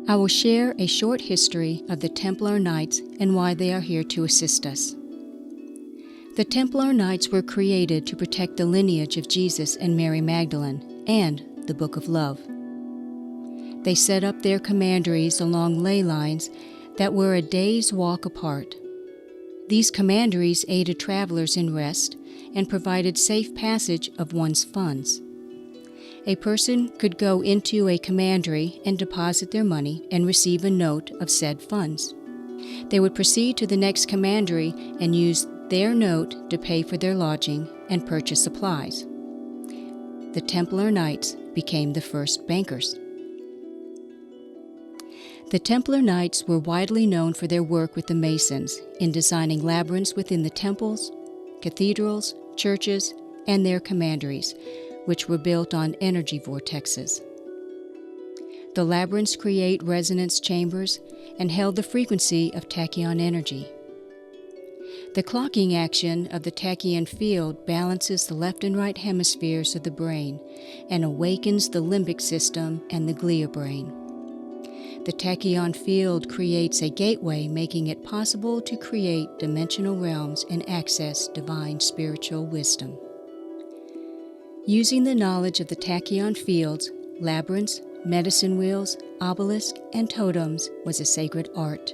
I will share a short history of the Templar Knights and why they are here to assist us. The Templar Knights were created to protect the lineage of Jesus and Mary Magdalene and the Book of Love. They set up their commanderies along ley lines that were a day's walk apart. These commanderies aided travelers in rest and provided safe passage of one's funds. A person could go into a commandery and deposit their money and receive a note of said funds. They would proceed to the next commandery and use their note to pay for their lodging and purchase supplies. The Templar Knights became the first bankers. The Templar Knights were widely known for their work with the Masons in designing labyrinths within the temples, cathedrals, churches, and their commanderies, which were built on energy vortexes. The labyrinths create resonance chambers and held the frequency of tachyon energy. The clocking action of the tachyon field balances the left and right hemispheres of the brain and awakens the limbic system and the glia brain. The tachyon field creates a gateway, making it possible to create dimensional realms and access divine spiritual wisdom. Using the knowledge of the tachyon fields, labyrinths, medicine wheels, obelisks, and totems was a sacred art.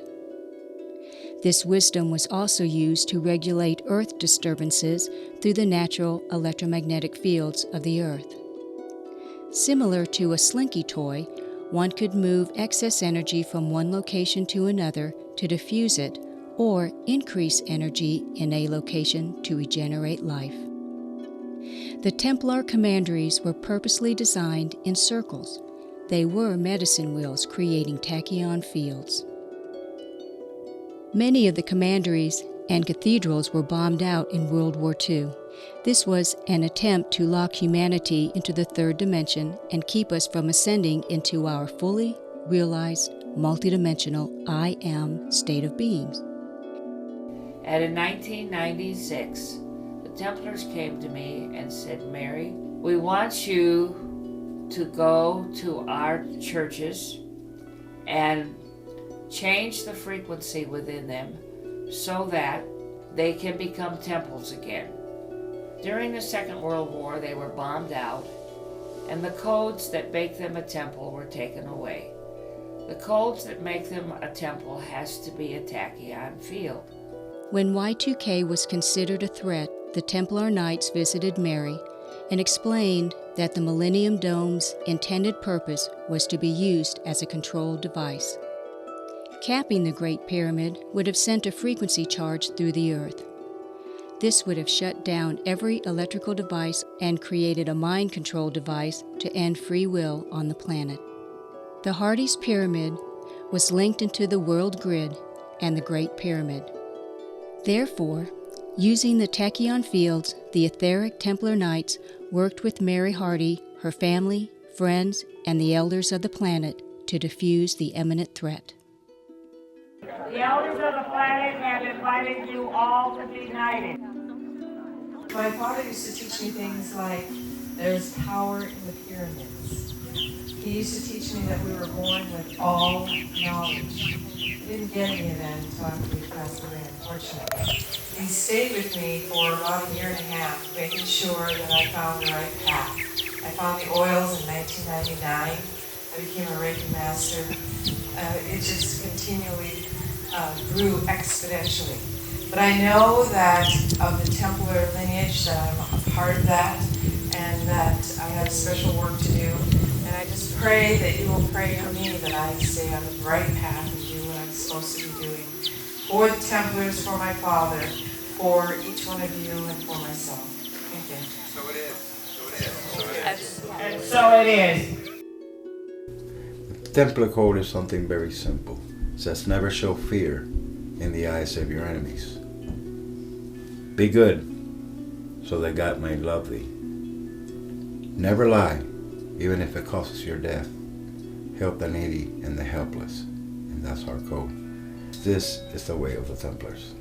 This wisdom was also used to regulate earth disturbances through the natural electromagnetic fields of the earth. Similar to a slinky toy, one could move excess energy from one location to another to diffuse it or increase energy in a location to regenerate life. The Templar Commanderies were purposely designed in circles. They were medicine wheels creating tachyon fields. Many of the commanderies and cathedrals were bombed out in World War II. This was an attempt to lock humanity into the third dimension and keep us from ascending into our fully realized, multidimensional I Am state of beings. And in 1996, the Templars came to me and said, "Mary, we want you to go to our churches and change the frequency within them so that they can become temples again." During the Second World War, they were bombed out, and the codes that make them a temple were taken away. The codes that make them a temple has to be a tachyon field. When Y2K was considered a threat, the Templar Knights visited Mary and explained that the Millennium Dome's intended purpose was to be used as a controlled device. Capping the Great Pyramid would have sent a frequency charge through the earth. This would have shut down every electrical device and created a mind control device to end free will on the planet. The Hardy's Pyramid was linked into the world grid and the Great Pyramid. Therefore, using the tachyon fields, the etheric Templar Knights worked with Mary Hardy, her family, friends, and the elders of the planet to defuse the imminent threat. The elders of the planet have invited you all to be united. My father used to teach me things like there's power in the pyramids. He used to teach me that we were born with all knowledge. He didn't get any of that until after we passed away, unfortunately. He stayed with me for about a year and a half, making sure that I found the right path. I found the oils in 1999. I became a Reiki master. It just continually grew exponentially. But I know that of the Templar lineage, that I'm a part of that, and that I have special work to do. And I just pray that you will pray for me that I stay on the right path and do what I'm supposed to be doing. For the Templars, for my father, for each one of you, and for myself. Thank you. So it is. So it is. So it is. And so it is. The Templar code is something very simple. It says never show fear in the eyes of your enemies. Be good, so that God may love thee. Never lie, even if it costs your death. Help the needy and the helpless. And that's our code. This is the way of the Templars.